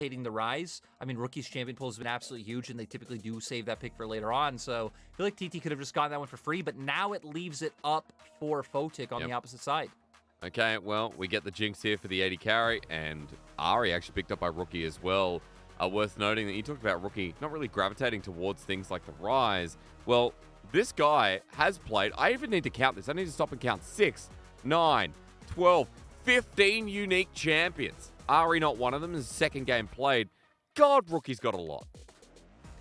the Ryze. I mean, Rookie's champion pool has been absolutely huge, and they typically do save that pick for later on. So I feel like TT could have just gotten that one for free, but now it leaves it up for Photic on the opposite side. Okay, well, we get the Jinx here for the AD carry, and Ahri actually picked up by Rookie as well. Worth noting that you talked about Rookie not really gravitating towards things like the Ryze. Well, this guy has played, I even need to count this. I need to stop and count 6, 9, 12, 15 unique champions. Ahri not one of them. His second game played. God, Rookie's got a lot.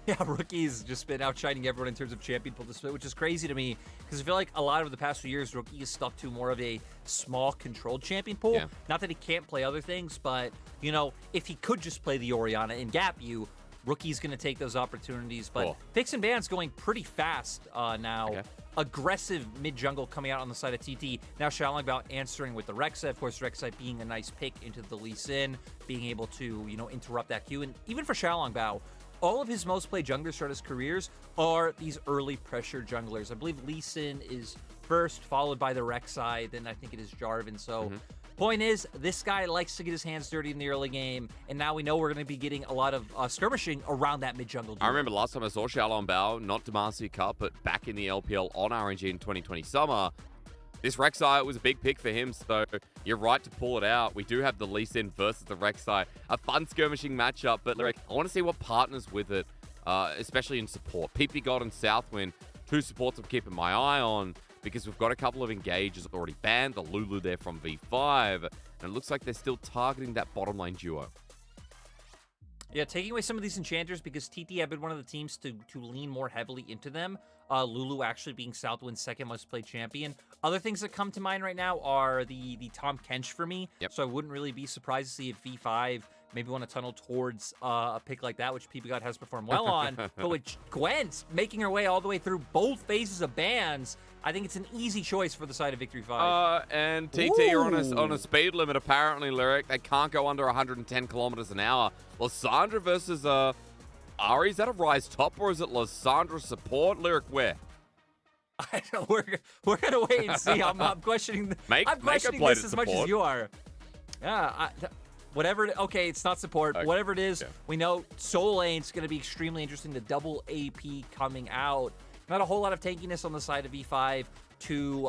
Yeah, Rookie's just been outshining everyone in terms of champion pool display, which is crazy to me because I feel like a lot of the past few years, Rookie is stuck to more of a small, controlled champion pool. Yeah. Not that he can't play other things, but, you know, if he could just play the Orianna and gap you, Rookie's going to take those opportunities. But picks and bans going pretty fast now. Okay. Aggressive mid-jungle coming out on the side of TT. Now Xiaolongbao answering with the Rek'Sai. Of course, Rek'Sai being a nice pick into the Lee Sin, being able to, you know, interrupt that queue. And even for Xiaolongbao, all of his most played junglers throughout his careers are these early pressure junglers. I believe Lee Sin is first, followed by the Rek'Sai, then I think it is Jarvan. So point is, this guy likes to get his hands dirty in the early game, and now we know we're going to be getting a lot of skirmishing around that mid-jungle duo. I remember last time I saw Xiaolongbao, not Demacia Cup, but back in the LPL on RNG in 2020 summer. This Rek'Sai was a big pick for him, so you're right to pull it out. We do have the Lee Sin versus the Rek'Sai. A fun skirmishing matchup, but Lyric, I want to see what partners with it, especially in support. ppgod and SouthWind, 2 supports I'm keeping my eye on, because we've got a couple of engages already banned. The Lulu there from V5, and it looks like they're still targeting that bottom lane duo. Yeah, taking away some of these enchanters because TT have been one of the teams to lean more heavily into them. Lulu actually being Southwind's second most played champion. Other things that come to mind right now are the Tahm Kench for me. So I wouldn't really be surprised to see if V5 maybe want to tunnel towards a pick like that, which ppgod has performed well on. But with Gwen making her way all the way through both phases of bans, I think it's an easy choice for the side of Victory 5. And TT are on a speed limit, apparently, Lyric. They can't go under 110 kilometers an hour. Lissandra versus Ahri, is that a Ryze top or is it Lissandra support? Lyric, where? I don't know. We're gonna wait and see. I'm questioning. I'm questioning this as much as you are. Yeah. Whatever. Okay, it's not support. Okay. Whatever it is, we know Soul Lane's going to be extremely interesting. The double AP coming out. Not a whole lot of tankiness on the side of E5 to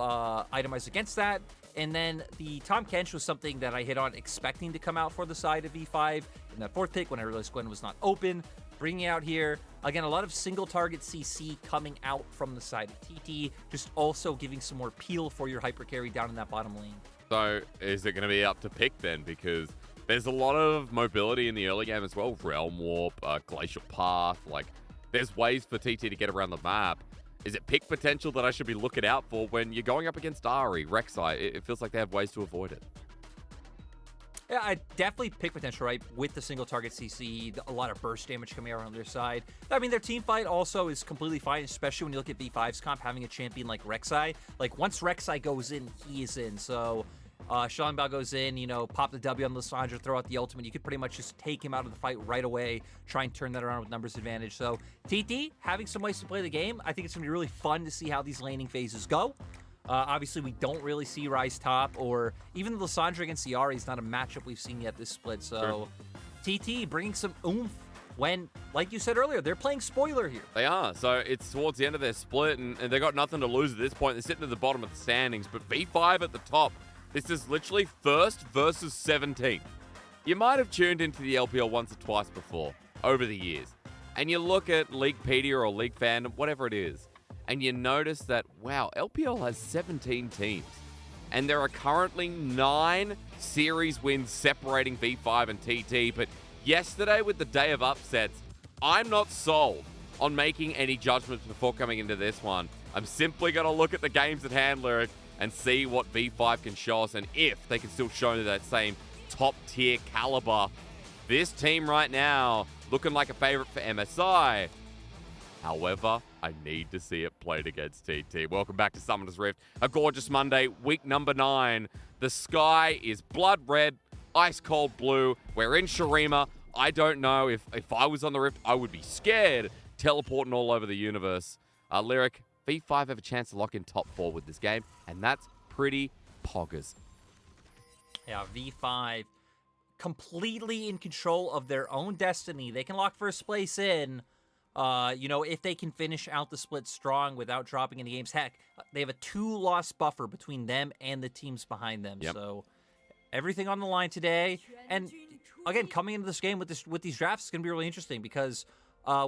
itemize against that. And then the Tahm Kench was something that I hit on expecting to come out for the side of E5 in that 4th pick when I realized Gwen was not open. Bringing out here, again, a lot of single target CC coming out from the side of TT, just also giving some more peel for your hyper carry down in that bottom lane. So is it going to be up to pick then? Because there's a lot of mobility in the early game as well. Realm Warp, Glacial Path, like there's ways for TT to get around the map. Is it pick potential that I should be looking out for when you're going up against Ahri, Rek'Sai? It feels like they have ways to avoid it. Yeah, I definitely pick potential, right? With the single target CC, a lot of burst damage coming out on their side. I mean, their team fight also is completely fine, especially when you look at V5's comp, having a champion like Rek'Sai. Like, once Rek'Sai goes in, he is in. So, Xiaolongbao goes in, you know, pop the W on Lissandra, throw out the ultimate. You could pretty much just take him out of the fight right away, try and turn that around with numbers advantage. So, TT, having some ways to play the game, I think it's going to be really fun to see how these laning phases go. Obviously, we don't really see Ryze top, or even Lissandra against the Ahri is not a matchup we've seen yet this split. So, TT bringing some oomph when, like you said earlier, they're playing spoiler here. They are. So, it's towards the end of their split, and they got nothing to lose at this point. They're sitting at the bottom of the standings, but V5 at the top. This is literally 1st versus 17th. You might have tuned into the LPL once or twice before, over the years, and you look at Leaguepedia or League Fandom, whatever it is, and you notice that, wow, LPL has 17 teams. And there are currently 9 series wins separating V5 and TT. But yesterday, with the day of upsets, I'm not sold on making any judgments before coming into this one. I'm simply going to look at the games at hand, Lyric, and see what V5 can show us and if they can still show that same top-tier caliber. This team right now looking like a favorite for MSI. However, I need to see it played against TT. Welcome back to Summoner's Rift. A gorgeous Monday, week number 9. The sky is blood red, ice cold blue. We're in Shurima. I don't know if I was on the Rift, I would be scared teleporting all over the universe. Lyric, V5 have a chance to lock in top 4 with this game, and that's pretty poggers. Yeah, V5 completely in control of their own destiny. They can lock first place in, you know, if they can finish out the split strong without dropping any games. Heck, they have a 2-loss buffer between them and the teams behind them. Yep. So everything on the line today. And again, coming into this game with these drafts is going to be really interesting because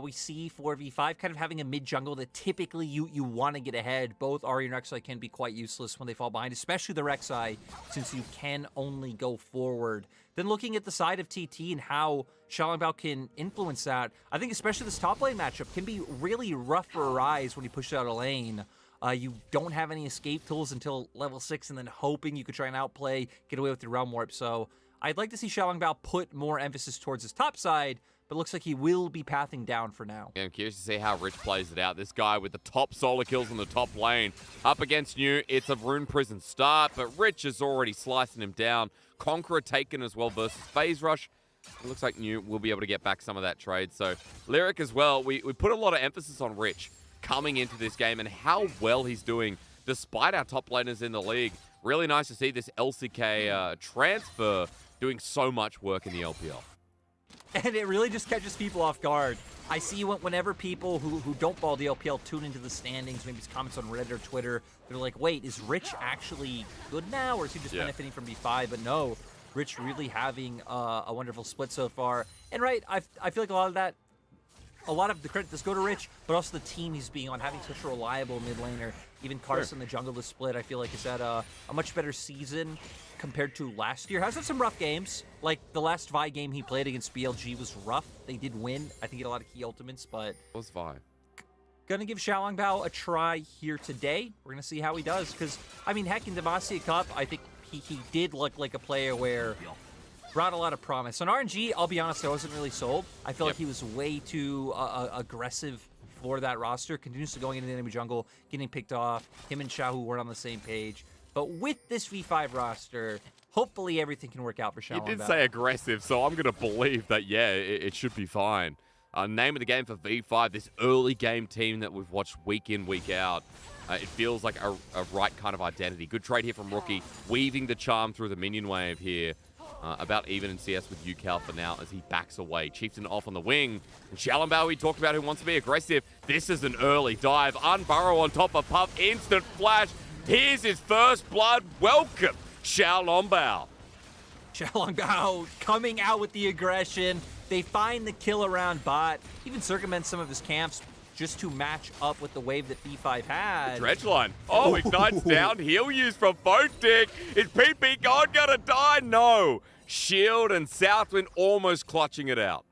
we see 4v5 kind of having a mid jungle that typically you want to get ahead. Both Ahri and Rek'Sai can be quite useless when they fall behind, especially the Rek'Sai, since you can only go forward. Then looking at the side of TT and how Xiaolongbao can influence that, I think especially this top lane matchup can be really rough for Ryze when you push out a lane. You don't have any escape tools until level 6, and then hoping you could try and outplay, get away with your realm warp. So I'd like to see Xiaolongbao put more emphasis towards his top side, but it looks like he will be pathing down for now. Yeah, I'm curious to see how Rich plays it out. This guy with the top solo kills in the top lane. Up against New, it's a Rune Prison start, but Rich is already slicing him down. Conqueror taken as well versus Phase Rush. It looks like New will be able to get back some of that trade. So Lyric as well, we put a lot of emphasis on Rich coming into this game and how well he's doing despite our top laners in the league. Really nice to see this LCK transfer doing so much work in the LPL. And it really just catches people off guard. I see whenever people who don't follow the LPL tune into the standings, maybe it's comments on Reddit or Twitter, they're like, wait, is Rich actually good now, or is he just benefiting from B5? But no, Rich really having a wonderful split so far. And right, I feel like a lot of the credit does go to Rich, but also the team he's being on, having such a reliable mid laner. Even Carson, the jungle, the split, I feel like has had a much better season compared to last year. Has had some rough games. Like the last Vi game he played against BLG was rough. They did win. I think he had a lot of key ultimates, but What was Vi? Gonna give Xiaolongbao a try here today. We're gonna see how he does, because I mean, heck, in Demacia Cup, I think he did look like a player where brought a lot of promise. On RNG, I'll be honest, I wasn't really sold. I felt like he was way too aggressive for that roster. Continues to going into the enemy jungle, getting picked off. Him and Xiao, who weren't on the same page. But with this V5 roster, hopefully everything can work out for Xiaolongbao. You did say aggressive, so I'm going to believe that, yeah, it should be fine. Name of the game for V5, this early game team that we've watched week in, week out. It feels like a right kind of identity. Good trade here from Rookie, weaving the charm through the minion wave here. About even in CS with UCal for now as he backs away. Chieftain off on the wing. And Xiaolongbao, we talked about, who wants to be aggressive. This is an early dive. Unburrow on top of Puff. Instant flash. Here's his first blood. Welcome, Xiaolongbao. Xiaolongbao coming out with the aggression. They find the kill around bot. Even circumvent some of his camps just to match up with the wave that B5 had. Dredge line. Oh, ignites down. Heal use from Photic. Is ppgod gonna die? No. Shield and SouthWind almost clutching it out.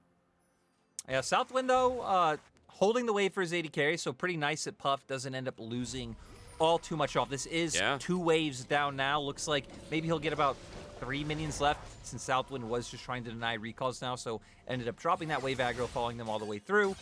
Yeah, SouthWind, though, holding the wave for his AD carry, so pretty nice that Puff doesn't end up losing all too much off. This is 2 waves down now. Looks like maybe he'll get about 3 minions left, since SouthWind was just trying to deny recalls now, so ended up dropping that wave aggro, following them all the way through.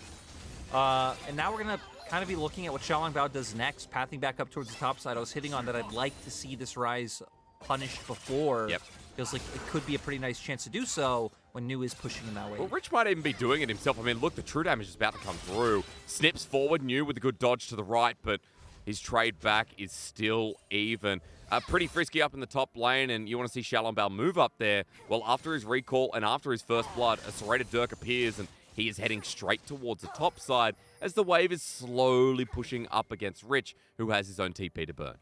And now we're going to kind of be looking at what Xiaolongbao does next, pathing back up towards the top side. I was hitting on that I'd like to see this Ryze punished before. Yep. Feels like it could be a pretty nice chance to do so when New is pushing in that way. Well, Rich might even be doing it himself. I mean, look, the true damage is about to come through. Snips forward, New with a good dodge to the right, but his trade back is still even. Pretty frisky up in the top lane, and you want to see Xiaolongbao move up there. Well, after his recall and after his first blood, a serrated Dirk appears, and he is heading straight towards the top side as the wave is slowly pushing up against Rich, who has his own TP to burn.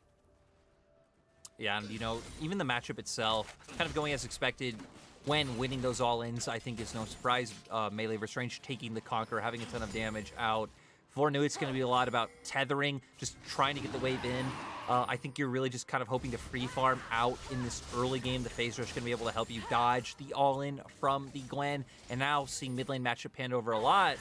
Yeah, and you know, even the matchup itself, kind of going as expected. Gwen winning those all-ins, I think, is no surprise. Melee versus range, taking the Conqueror, having a ton of damage out. For New, it's going to be a lot about tethering, just trying to get the wave in. I think you're really just kind of hoping to free farm out in this early game. The phase rush is going to be able to help you dodge the all-in from the Gwen. And now seeing mid lane matchup hand over a lot.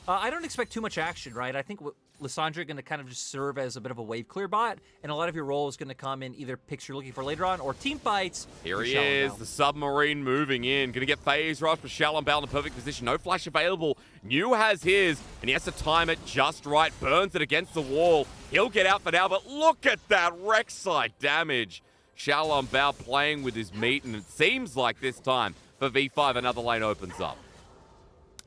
I don't expect too much action, right? I think Lissandra going to kind of just serve as a bit of a wave clear bot, and a lot of your role is going to come in either picks you're looking for later on or team fights. Here he is, the submarine moving in. Going to get phase rush, but Xiaolongbao in the perfect position. No flash available. New has his, and he has to time it just right. Burns it against the wall. He'll get out for now, but look at that Rek'Sai damage. Xiaolongbao playing with his meat, and it seems like this time for V5 another lane opens up.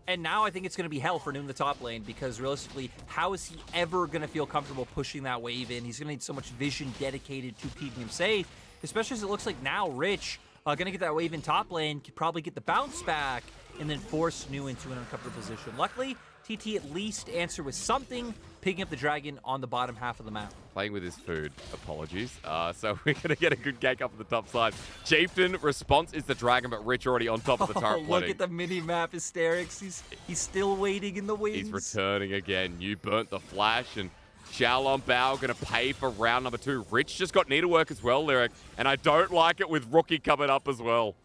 And now I think it's going to be hell for New in the top lane, because realistically, how is he ever going to feel comfortable pushing that wave in? He's going to need so much vision dedicated to keeping him safe, especially as it looks like now Rich Gonna get that wave in top lane, could probably get the bounce back, and then force Nu into an uncomfortable position. Luckily, TT at least answered with something, picking up the dragon on the bottom half of the map. Playing with his food. Apologies. So we're going to get a good gank up on the top side. Chieftain response is the dragon, but Rich already on top of the turret Look at the mini-map, Hysterics. He's still waiting in the wings. He's returning again. You burnt the flash, and Xiaolong Bao going to pay for round number 2. Rich just got needlework as well, Lyric, and I don't like it with Rookie coming up as well.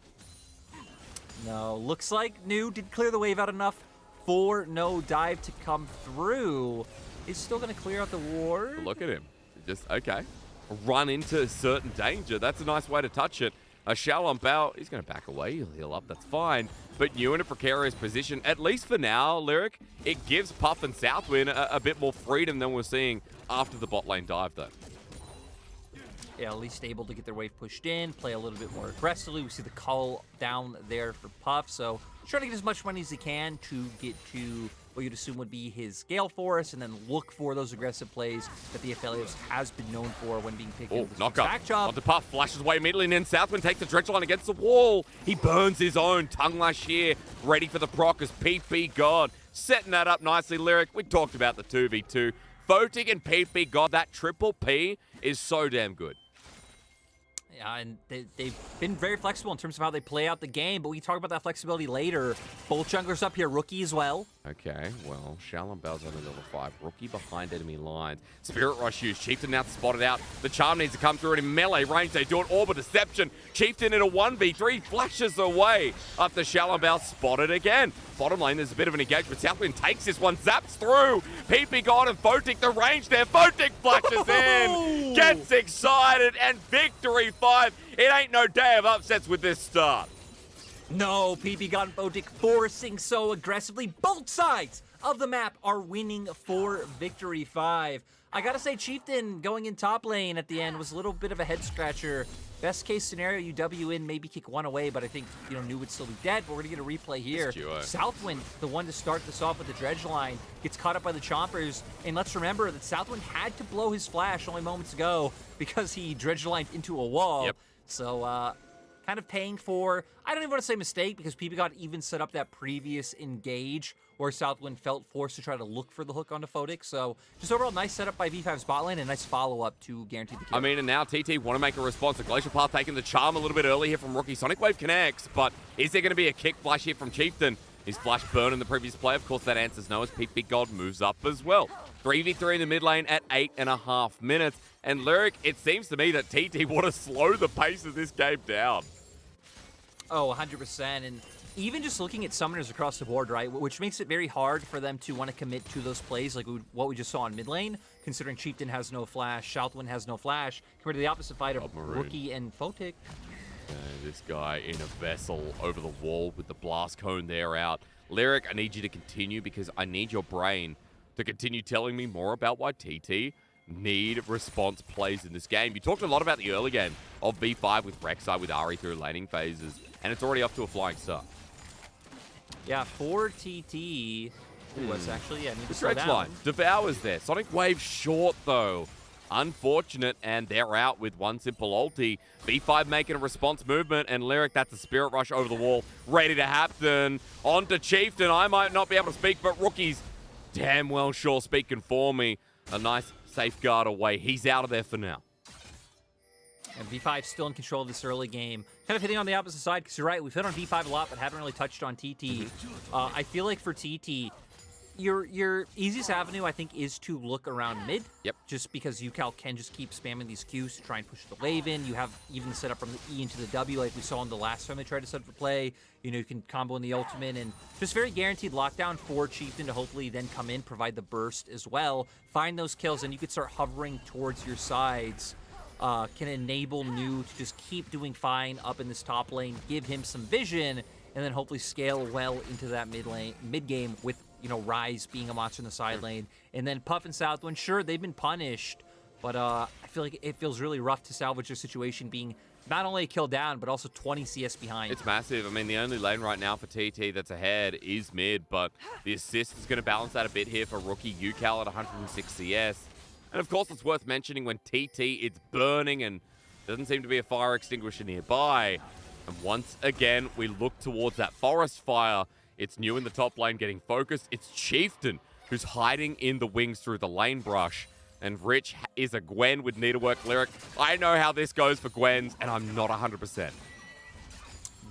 No, looks like Nu did clear the wave out enough for no dive to come through. Is still going to clear out the ward. Look at him. Just, okay. Run into certain danger. That's a nice way to touch it. Xiaolong Bao, he's going to back away. He'll heal up. That's fine. But Nu in a precarious position, at least for now, Lyric, it gives Puff and SouthWind a bit more freedom than we're seeing after the bot lane dive, though. Yeah, at least able to get their wave pushed in, play a little bit more aggressively. We see the call down there for Puff, so trying to get as much money as he can to get to what you'd assume would be his Gale Forest, and then look for those aggressive plays that the Aphelios has been known for when being picked. Oh, knock up onto Puff, flashes away immediately, and then SouthWind takes the dredge line against the wall. He burns his own. Tongue Lash here, ready for the proc as ppgod. Setting that up nicely, Lyric. We talked about the 2v2. Photic and ppgod, that triple P is so damn good. Yeah, and they've been very flexible in terms of how they play out the game, but we talk about that flexibility later. Both junglers up here, Rookie as well. Okay, well, Xiaolong Bao's only level 5. Rookie behind enemy lines. Spirit Rush used. Chieftain now spotted out. The charm needs to come through, and in melee range, they do an Orb of Deception. Chieftain in a 1v3, flashes away after Xiaolong Bao spotted again. Bottom lane, there's a bit of an engagement. SouthWind takes this one, zaps through. ppgod and Photic, the range there. Photic flashes in, gets excited, and victory 5. It ain't no day of upsets with this start. No, ppgod and Photic forcing so aggressively. Both sides of the map are winning for victory 5. I gotta say, Chieftain going in top lane at the end was a little bit of a head scratcher. Best case scenario, you W in, maybe kick one away, but I think, Nu would still be dead, but we're gonna get a replay here. SouthWind, the one to start this off with the dredge line, gets caught up by the chompers, and let's remember that SouthWind had to blow his flash only moments ago because he dredge lined into a wall. Yep. So, kind of paying for, I don't even want to say mistake, because ppgod even set up that previous engage where SouthWind felt forced to try to look for the hook onto Photic. So just overall nice setup by V5's bot lane and nice follow-up to guarantee the kill. I mean, and now TT want to make a response. The Glacial Path taking the charm a little bit early here from Rookie. Sonic Wave connects, but is there going to be a kick flash here from Chieftain? His flash burn in the previous play? Of course, that answer's no, as ppgod moves up as well. 3v3 in the mid lane at 8.5 minutes. And Lyric, it seems to me that TT want to slow the pace of this game down. Oh, 100%. And even just looking at summoners across the board, right, which makes it very hard for them to want to commit to those plays like what we just saw in mid lane, considering Chieftain has no flash, SouthWind has no flash, compared to the opposite fight of Rookie and Photic. This guy in a vessel over the wall with the blast cone there out. Lyric, I need you to continue because I need your brain to continue telling me more about why TT need response plays in this game. You talked a lot about the early game of V5 with Rek'Sai, with Ahri through laning phases, and it's already off to a flying start. Yeah, for TT, was actually, need to slow Stretch down. line, devours there. Sonic Wave short though. Unfortunate, and they're out with one simple ulti. V5 making a response movement, and Lyric, that's a Spirit Rush over the wall, ready to happen. On to Chieftain, I might not be able to speak, but Rookie's damn well sure speaking for me. A nice safeguard away. He's out of there for now. And V5 still in control of this early game. Kind of hitting on the opposite side, because you're right, we've hit on V5 a lot, but haven't really touched on TT. I feel like for TT, your easiest avenue, I think, is to look around mid. Yep. Just because UCal can just keep spamming these Qs to try and push the wave in. You have even set up from the E into the W, like we saw in the last time they tried to set up the play. You can combo in the ultimate, and just very guaranteed lockdown for Chieftain to hopefully then come in, provide the burst as well, find those kills, and you could start hovering towards your sides. Can enable Nu to just keep doing fine up in this top lane, give him some vision, and then hopefully scale well into that mid game with Ryze being a monster in the side lane. And then Puff and SouthWind, sure, they've been punished, but I feel like it feels really rough to salvage their situation being not only a kill down, but also 20 CS behind. It's massive. I mean, the only lane right now for TT that's ahead is mid, but the assist is going to balance that a bit here for Rookie UCal at 106 CS. And of course, it's worth mentioning when TT, it's burning and doesn't seem to be a fire extinguisher nearby. And once again, we look towards that forest fire. It's new in the top lane getting focused. It's Chieftain who's hiding in the wings through the lane brush. And Rich is a Gwen with needlework lyric. I know how this goes for Gwens, and I'm not 100%.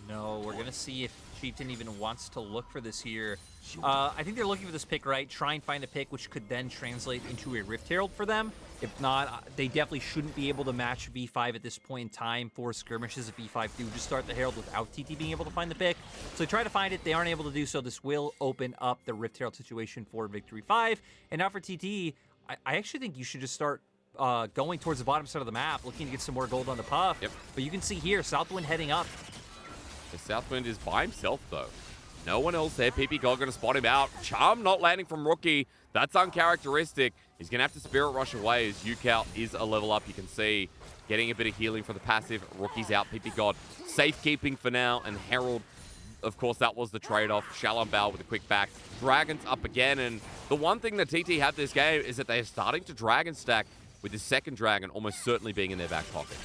No, we're going to see if Chieftain even wants to look for this here. I think they're looking for this pick, right? Try and find a pick which could then translate into a Rift Herald for them. If not, they definitely shouldn't be able to match V5 at this point in time for skirmishes if V5 do just start the Herald without TT being able to find the pick. So they try to find it. They aren't able to do so. This will open up the Rift Herald situation for Victory 5. And now for TT, I actually think you should just start going towards the bottom side of the map, looking to get some more gold on the puff. Yep. But you can see here, SouthWind heading up. The SouthWind is by himself, though. No one else there. ppgod going to spot him out. Charm not landing from Rookie. That's uncharacteristic. He's going to have to Spirit Rush away as Yukal is a level up. You can see getting a bit of healing for the passive. Rookie's out. ppgod safekeeping for now. And Herald, of course, that was the trade-off. Shalom with a quick back. Dragon's up again. And the one thing that TT have this game is that they're starting to Dragon stack with the second Dragon almost certainly being in their back pocket.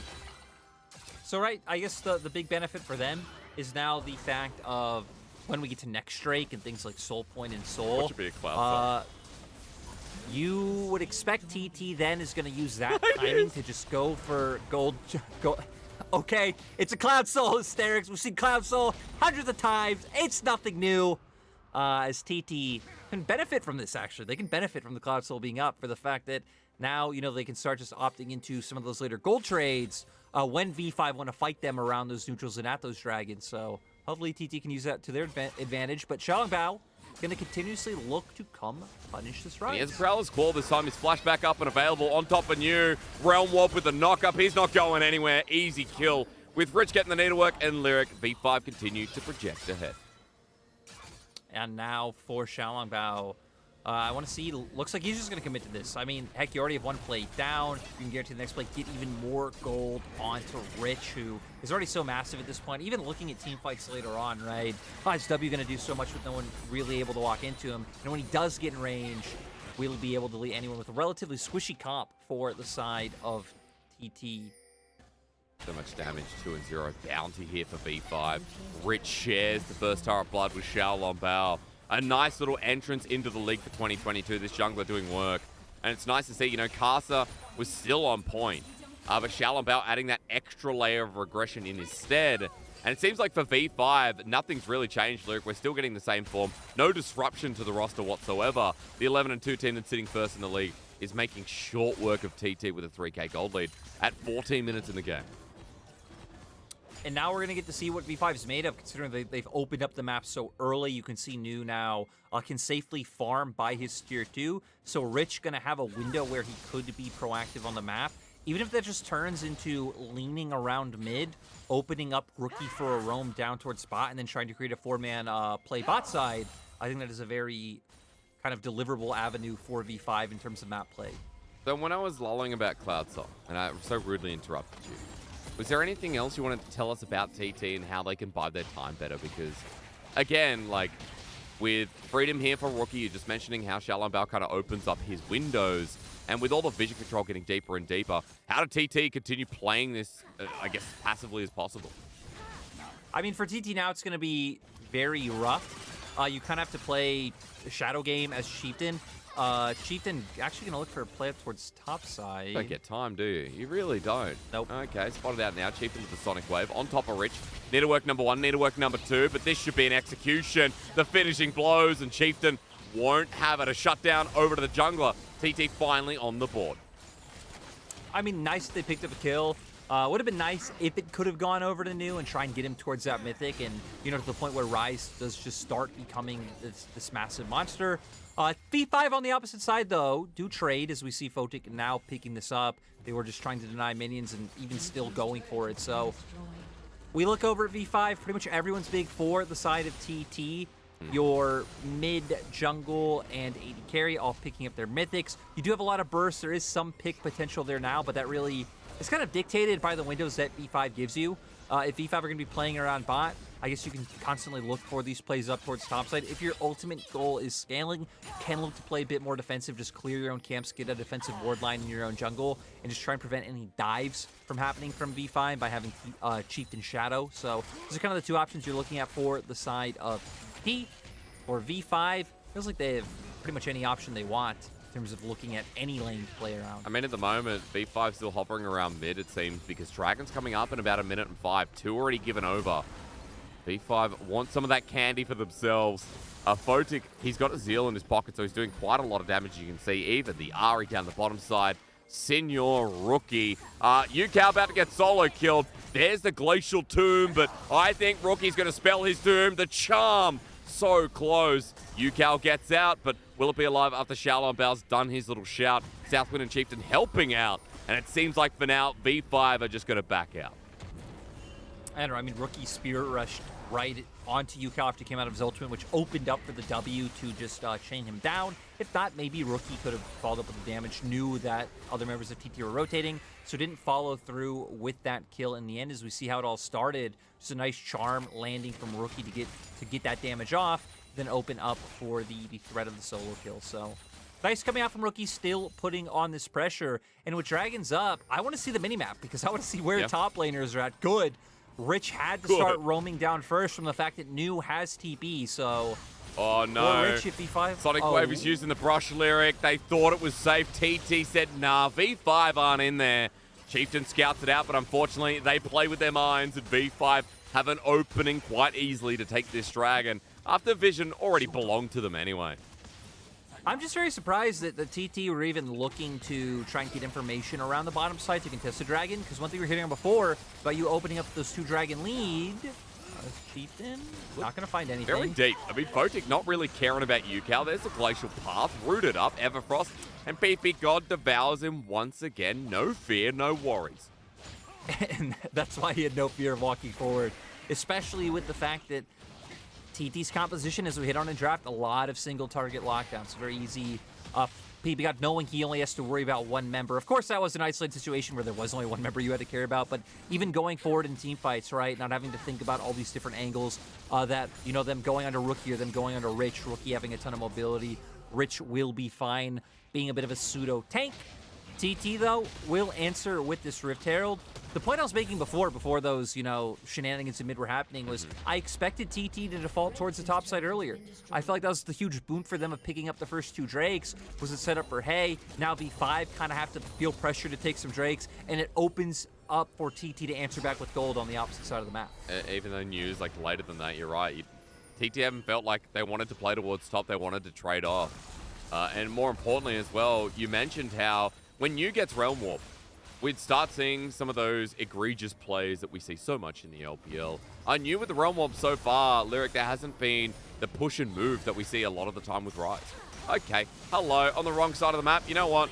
So, right, I guess the big benefit for them is now the fact of when we get to next Drake and things like Soul Point and Soul. Which would be a cloud you would expect TT then is going to use that timing to just go for gold. Okay, it's a Cloud Soul Hysterics. We've seen Cloud Soul hundreds of times. It's nothing new. As TT can benefit from this, actually. They can benefit from the Cloud Soul being up for the fact that now, you know, they can start just opting into some of those later gold trades when V5 want to fight them around those neutrals and at those dragons. So hopefully TT can use that to their advantage. But Xiaolongbao going to continuously look to come punish this Ryze. He has Prowler's Claw this time. He's flashed back up and available on top of New. Realm Warp with the knock-up. He's not going anywhere. Easy kill. With Rich getting the needlework and Lyric, V5 continue to project ahead. And now for Xiaolongbao, I want to see, looks like he's just going to commit to this. I mean, heck, you already have one play down. You can guarantee the next play get even more gold onto Rich, who is already so massive at this point. Even looking at team fights later on, right? How is W going to do so much with no one really able to walk into him? And when he does get in range, will he be able to delete anyone with a relatively squishy comp for the side of TT? So much damage, 2-0 bounty here for V5. Rich shares the first turret blood with Xiaolongbao. A nice little entrance into the league for 2022. This jungler doing work. And it's nice to see, you know, Casa was still on point. But Xiaolongbao adding that extra layer of regression in his stead. And it seems like for V5, nothing's really changed, Luke. We're still getting the same form. No disruption to the roster whatsoever. The 11-2 team that's sitting first in the league is making short work of TT with a 3K gold lead at 14 minutes in the game. And now we're going to get to see what V5 is made of, considering they've opened up the map so early. You can see New now can safely farm by his tier 2. So Rich going to have a window where he could be proactive on the map. Even if that just turns into leaning around mid, opening up Rookie for a roam down towards spot, and then trying to create a 4-man play bot side, I think that is a very kind of deliverable avenue for V5 in terms of map play. So when I was lolling about Cloud Soul, and I so rudely interrupted you, was there anything else you wanted to tell us about TT and how they can buy their time better? Because, again, like, with freedom here for Rookie, you're just mentioning how Xiaolongbao kind of opens up his windows. And with all the vision control getting deeper and deeper, how did TT continue playing this, I guess, passively as possible? I mean, for TT now, it's going to be very rough. You kind of have to play the Shadow game as Chieftain. Chieftain actually going to look for a play up towards top side. You don't get time, do you? You really don't. Nope. Okay, spotted out now. Chieftain with the Sonic Wave. On top of Rich. Needlework number 1, Needlework number 2. But this should be an execution. The finishing blows, and Chieftain won't have it. A shutdown over to the jungler. TT finally on the board. I mean, nice that they picked up a kill. Would have been nice if it could have gone over to New and try and get him towards that Mythic, and, you know, to the point where Ryze does just start becoming this massive monster. V5 on the opposite side, though, do trade, as we see Photic now picking this up. They were just trying to deny minions and even still going for it. So we look over at V5. Pretty much everyone's big four at the side of TT. Your mid, jungle, and AD carry all picking up their mythics. You do have a lot of bursts. There is some pick potential there now, but that really is kind of dictated by the windows that V5 gives you. If V5 are going to be playing around bot, I guess you can constantly look for these plays up towards top side. If your ultimate goal is scaling, you can look to play a bit more defensive, just clear your own camps, get a defensive ward line in your own jungle, and just try and prevent any dives from happening from V5 by having Chieftain Shadow. So those are kind of the two options you're looking at for the side of T or V5. Feels like they have pretty much any option they want in terms of looking at any lane to play around. I mean, at the moment, V5 still hovering around mid, it seems, because Dragon's coming up in about 1:05. 2 already given over. V5 want some of that candy for themselves. Photic, he's got a Zeal in his pocket, so he's doing quite a lot of damage. You can see even the Ahri down the bottom side. Senior Rookie. UCal about to get solo killed. There's the Glacial Tomb, but I think Rookie's going to spell his doom. The Charm, so close. UCal gets out, but will it be alive after Shalom Bao's done his little shout? SouthWind and Chieftain helping out, and it seems like for now, V5 are just going to back out. I don't know, I mean, Rookie Spirit rushed right onto UCal after he came out of his ultimate, which opened up for the W to just chain him down. If not, maybe Rookie could have followed up with the damage, knew that other members of TT were rotating, so didn't follow through with that kill in the end. As we see how it all started, just a nice charm landing from Rookie to get that damage off, then open up for the threat of the solo kill. So nice coming out from Rookie, still putting on this pressure. And with Dragons up, I want to see the minimap because I want to see where top laners are at. Good. Rich had to start roaming down first from the fact that New has TP, so... Oh, no. Rich at V5. Sonic Wave is using the brush lyric. They thought it was safe. TT said, nah, V5 aren't in there. Chieftain scouts it out, but unfortunately, they play with their minds, and V5 have an opening quite easily to take this Dragon, after Vision already belonged to them anyway. I'm just very surprised that the TT were even looking to try and get information around the bottom side to contest the Dragon, because one thing we were hitting on before about you opening up those 2 Dragon lead, Chieftain, not going to find anything. Very deep. I mean, Photic not really caring about UCal. There's the Glacial Path, rooted up, Everfrost, and ppgod devours him once again. No fear, no worries. And that's why he had no fear of walking forward, especially with the fact that TT's composition, as we hit on in draft, a lot of single target lockdowns. Very easy. ppgod knowing he only has to worry about one member. Of course, that was an isolated situation where there was only one member you had to care about, but even going forward in team fights, right, not having to think about all these different angles that, you know, them going under Rookie or them going under Rich, Rookie having a ton of mobility. Rich will be fine being a bit of a pseudo tank. TT, though, will answer with this Rift Herald. The point I was making before those, you know, shenanigans in mid were happening was I expected TT to default towards the top side earlier. I felt like that was the huge boon for them of picking up the first 2 Drakes, was it set up for, hey, now V5 kind of have to feel pressure to take some Drakes, and it opens up for TT to answer back with gold on the opposite side of the map. Even though news like later than that, you're right. TT haven't felt like they wanted to play towards top, they wanted to trade off. And more importantly as well, you mentioned how when New gets Realm Warp, we'd start seeing some of those egregious plays that we see so much in the LPL. I knew with the Realm Warp so far, Lyric, there hasn't been the push and move that we see a lot of the time with Ryze. Okay, hello, on the wrong side of the map. You know what?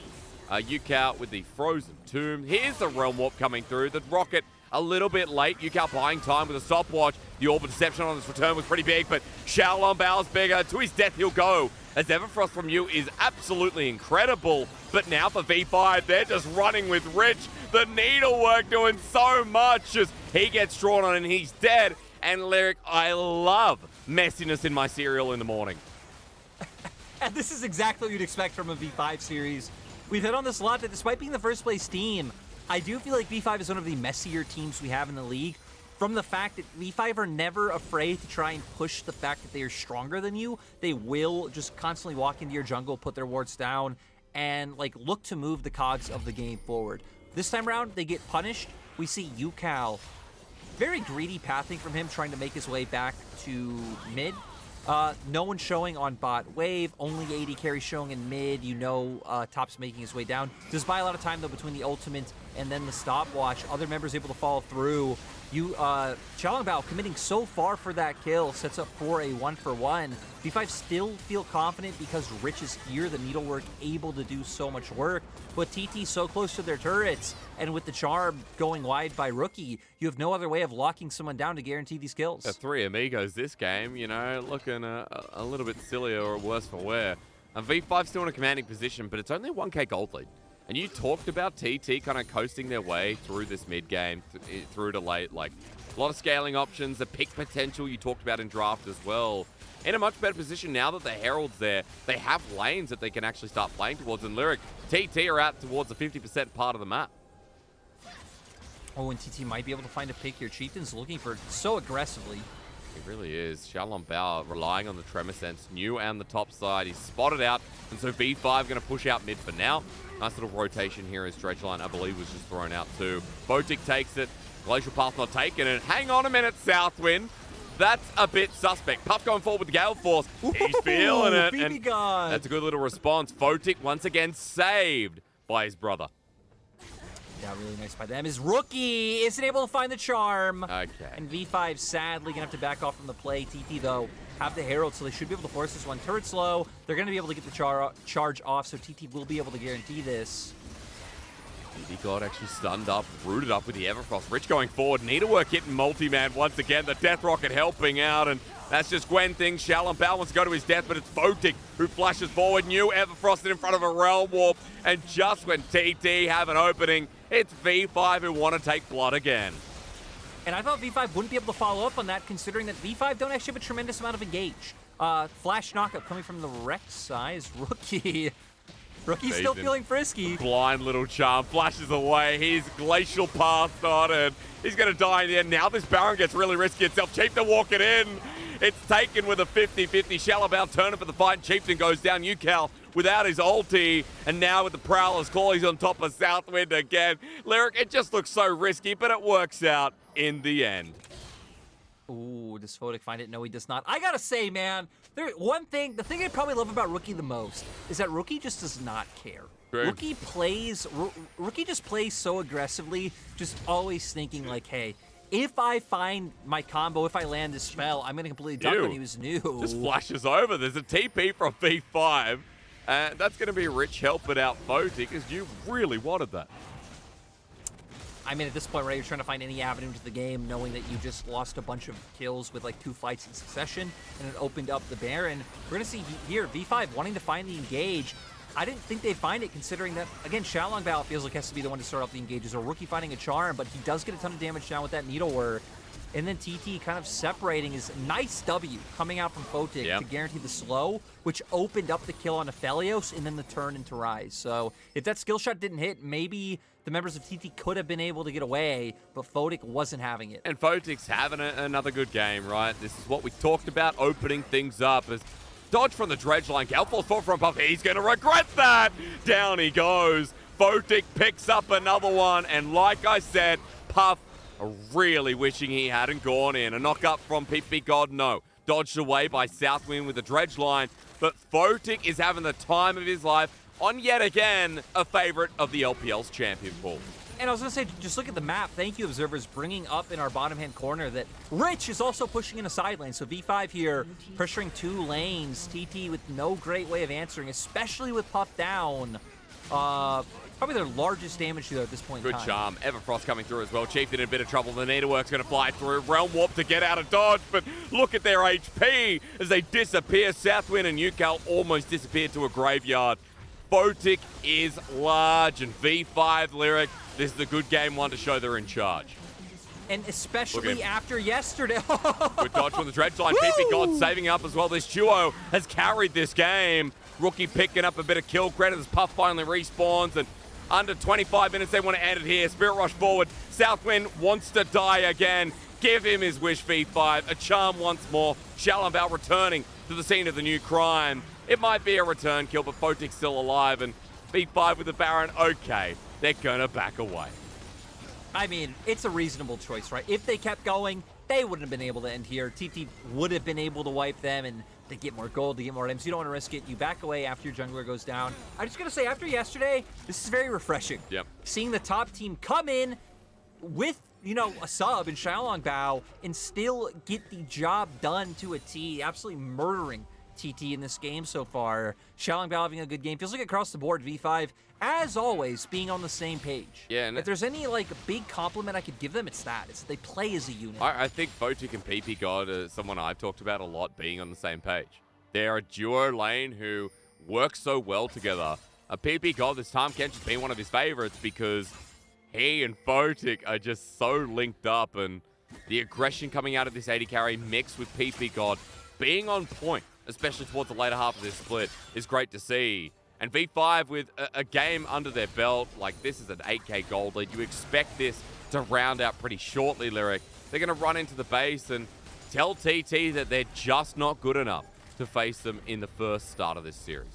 UCal with the Frozen Tomb. Here's the Realm Warp coming through. The Rocket a little bit late. UCal buying time with a stopwatch. The Orb of Deception on this return was pretty big, but Shaolong Bao's bigger. To his death, he'll go. As Everfrost from you is absolutely incredible. But now for V5, they're just running with Rich. The needlework doing so much as he gets drawn on and he's dead. And Lyric, I love messiness in my cereal in the morning. And this is exactly what you'd expect from a V5 series. We've hit on this a lot, that despite being the first place team, I do feel like V5 is one of the messier teams we have in the league. From the fact that V5 are never afraid to try and push the fact that they are stronger than you. They will just constantly walk into your jungle, put their wards down, and like look to move the cogs of the game forward. This time around, they get punished. We see UCal, very greedy pathing from him, trying to make his way back to mid. No one showing on bot wave, only AD carry showing in mid. You know, Top's making his way down. Does buy a lot of time though between the ultimate and then the stopwatch. Other members able to follow through. Shaolong Bao committing so far for that kill, sets up for a 1-for-1. V5 still feel confident because Rich is here, the needlework able to do so much work, but TT so close to their turrets, and with the charm going wide by Rookie, you have no other way of locking someone down to guarantee these kills. The 3 amigos this game, you know, looking a little bit sillier or worse for wear. V5 still in a commanding position, but it's only a 1k gold lead. And you talked about TT kind of coasting their way through this mid game, through to late. Like, a lot of scaling options, the pick potential you talked about in draft as well. In a much better position now that the Herald's there. They have lanes that they can actually start playing towards. And Lyric, TT are out towards the 50% part of the map. Oh, and TT might be able to find a pick here. Chieftain's looking for it so aggressively. He really is. Xiaolong Bao relying on the Tremor Sense, new on the top side. He's spotted out, and so V5 going to push out mid for now. Nice little rotation here as Dredgeline, I believe, was just thrown out too. Photic takes it. Glacial Path not taken it. Hang on a minute, SouthWind. That's a bit suspect. Puff going forward with the Gale Force. He's feeling it. And that's a good little response. Photic once again saved by his brother. Yeah, really nice by them. His rookie isn't able to find the charm. Okay. And V5 sadly gonna have to back off from the play. TT though have the Herald, so they should be able to force this one. Turret's low. They're gonna be able to get the charge off, so TT will be able to guarantee this. ppgod actually stunned up, rooted up with the Everfrost. Rich going forward. Needlework hitting multi-man once again. The Death Rocket helping out, and that's just Gwen thing. Xiaolong Bao wants to go to his death, but it's Photic who flashes forward. New Everfrost in front of a Realm Warp, and just when TT have an opening, it's V5 who want to take blood again. And I thought V5 wouldn't be able to follow up on that, considering that V5 don't actually have a tremendous amount of engage. Flash knockup coming from the Rek'Sai's rookie. Rookie's still feeling frisky. Blind little charm flashes away. He's Glacial Path started. He's going to die in the end. Now this Baron gets really risky itself. Chieftain walking in. It's taken with a 50-50. Xiaolong Bao turning for the fight. Chieftain goes down. Ucal without his ulti. And now with the Prowler's Claw, he's on top of SouthWind again. Lyric, it just looks so risky, but it works out in the end. Ooh, does Photic find it? No, he does not. I gotta say, man, the thing I probably love about Rookie the most is that Rookie just does not care. True. Rookie just plays so aggressively, just always thinking like, hey, if I find my combo, if I land this spell, I'm gonna completely dunk when he was new. Just flashes over. There's a TP from V5. And that's gonna be Rich helping out Photic because you really wanted that. I mean, at this point, right, you're trying to find any avenue to the game, knowing that you just lost a bunch of kills with like 2 fights in succession, and it opened up the Baron. We're gonna see here V5 wanting to find the engage. I didn't think they'd find it, considering that, again, Xiaolong Bao feels like has to be the one to start off the engages, or Rookie finding a charm, but he does get a ton of damage down with that needlework. And then TT kind of separating his nice W coming out from Photic to guarantee the slow, which opened up the kill on Aphelios and then the turn into Ryze. So if that skill shot didn't hit, maybe the members of TT could have been able to get away, but Photic wasn't having it. And Photic's having another good game, right? This is what we talked about, opening things up. As dodge from the Dredgeline, Galforce fought from Puff. He's going to regret that. Down he goes. Photic picks up another one, and like I said, Puff really wishing he hadn't gone in. A knock up from ppgod, no. Dodged away by SouthWind with the Dredgeline, but Photic is having the time of his life on yet again a favorite of the LPL's champion pool. And I was going to say, just look at the map. Thank you, observers, bringing up in our bottom-hand corner that Rich is also pushing in a side lane. So V5 here pressuring 2 lanes. TT with no great way of answering, especially with Puff down. Probably their largest damage dealer at this point in time. Good charm. Everfrost coming through as well. Chieftain in a bit of trouble. The Needlework's going to fly through. Realm Warp to get out of dodge, but look at their HP as they disappear. SouthWind and Ucal almost disappeared to a graveyard. Photic is large, and V5 Lyric, this is a good game one to show they're in charge. And especially after yesterday. Good dodge from the Dredgeline. ppgod saving up as well. This duo has carried this game. Rookie picking up a bit of kill credit as Puff finally respawns, and under 25 minutes, they want to end it here. Spirit Rush forward. SouthWind wants to die again. Give him his wish, V5. A charm once more. Xiaolong Bao returning to the scene of the new crime. It might be a return kill, but Photic's still alive. And V5 with the Baron, okay. They're going to back away. I mean, it's a reasonable choice, right? If they kept going, they wouldn't have been able to end here. TT would have been able to wipe them, and they get more gold, they get more items. You don't want to risk it. You back away after your jungler goes down. I'm just going to say, after yesterday, this is very refreshing. Yep. Seeing the top team come in with, you know, a sub in Xiaolong Bao and still get the job done to a T. Absolutely murdering TT in this game so far. Xiaolong Bao having a good game. Feels like across the board, V5, as always, being on the same page. Yeah. And if there's any, like, big compliment I could give them, it's that. It's they play as a unit. I think Photic and ppgod are someone I've talked about a lot being on the same page. They're a duo lane who work so well together. ppgod, this Tahm Kench has been one of his favorites because he and Photic are just so linked up, and the aggression coming out of this AD carry mixed with ppgod being on point, especially towards the later half of this split, is great to see. And V5 with a game under their belt, like this is an 8k gold lead. You expect this to round out pretty shortly, Lyric. They're going to run into the base and tell TT that they're just not good enough to face them in the first start of this series.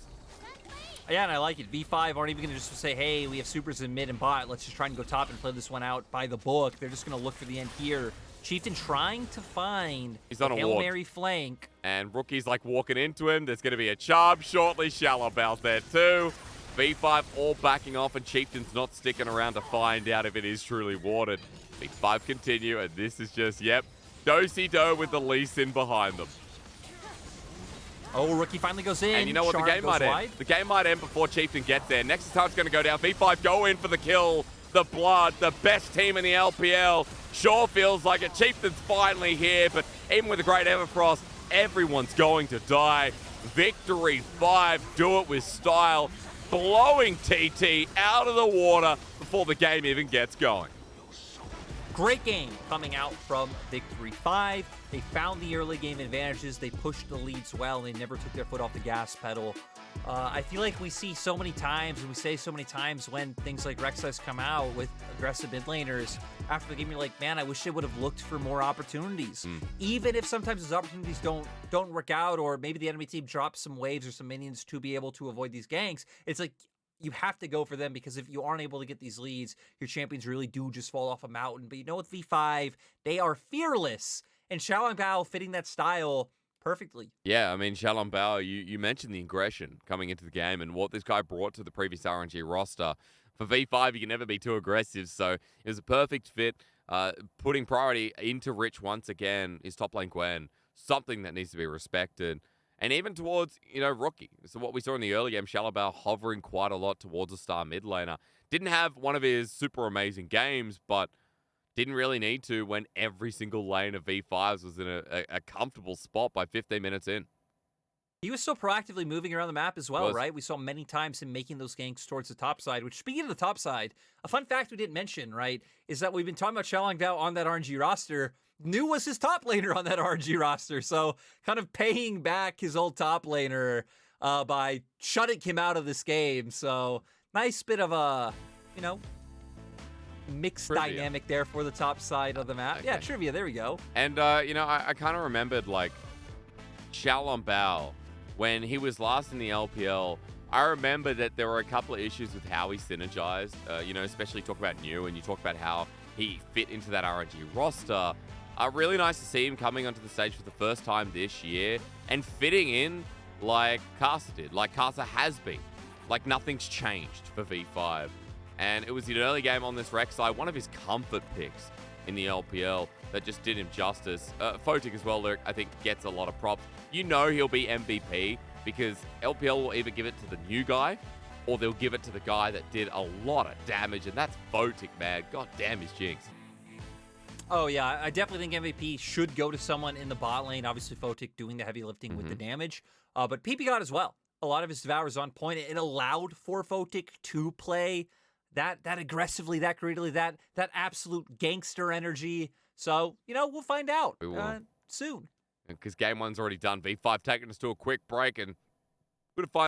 Yeah, and I like it. V5 aren't even going to just say, hey, we have supers in mid and bot. Let's just try and go top and play this one out by the book. They're just going to look for the end here. Chieftain trying to find He's on a Hail ward. Mary flank. And Rookie's like walking into him. There's going to be a charm shortly. Shallow out there too. V5 all backing off, and Chieftain's not sticking around to find out if it is truly warded. V5 continue, and this is just, yep, do-si-do with the Lee Sin behind them. Oh, Rookie finally goes in. And you know what? Charm The game might wide. end. The game might end before Chieftain gets there. Next time's going to go down. V5 go in for the kill. The blood, the best team in the LPL. Sure feels like it. Chieftain's finally here, but even with a great Everfrost, everyone's going to die. Victory 5, do it with style, blowing TT out of the water before the game even gets going. Great game coming out from Victory 5. They found the early game advantages. They pushed the leads well. They never took their foot off the gas pedal. I feel like we see so many times, and we say so many times when things like Rek'Sai come out with aggressive mid laners, after the game you're like, man, I wish they would have looked for more opportunities. Even if sometimes those opportunities don't work out, or maybe the enemy team drops some waves or some minions to be able to avoid these ganks, it's like, you have to go for them, because if you aren't able to get these leads, your champions really do just fall off a mountain. But you know, with V5, they are fearless, and Xiaolong Bao fitting that style perfectly. Yeah, I mean, Xiaolong Bao, you mentioned the aggression coming into the game and what this guy brought to the previous RNG roster. For V5, you can never be too aggressive, so it was a perfect fit. Putting priority into Rich once again, his top lane Gwen, something that needs to be respected. And even towards, Rookie. So what we saw in the early game, Xiaolong Bao hovering quite a lot towards a star mid laner. Didn't have one of his super amazing games, but didn't really need to when every single lane of V5s was in a comfortable spot by 15 minutes in. He was so proactively moving around the map as well, right? We saw many times him making those ganks towards the top side, which, speaking of the top side, a fun fact we didn't mention, right, is that we've been talking about Xiaolong Bao on that RNG roster. New was his top laner on that RNG roster, so kind of paying back his old top laner by shutting him out of this game. So nice bit of a, mixed Trivia. dynamic there for the top side of the map. Okay. Yeah, trivia, there we go. And, I kind of remembered, like, Xiaolong Bao, when he was last in the LPL, I remember that there were a couple of issues with how he synergized, especially talk about New, and you talk about how he fit into that RNG roster. Really nice to see him coming onto the stage for the first time this year and fitting in like Casa did, like Casa has been. Like nothing's changed for V5. And it was an early game on this Rek'Sai, one of his comfort picks in the LPL that just did him justice. Photic as well, I think, gets a lot of props. You know he'll be MVP because LPL will either give it to the new guy or they'll give it to the guy that did a lot of damage, and that's Photic, man. God damn his Jinx. Oh, yeah, I definitely think MVP should go to someone in the bot lane. Obviously, Photic doing the heavy lifting with the damage. But ppgod as well. A lot of his devours on point. It allowed for Photic to play that aggressively, that greedily, that absolute gangster energy. So, we'll find out soon. Because game one's already done. V5 taking us to a quick break, and we're going to find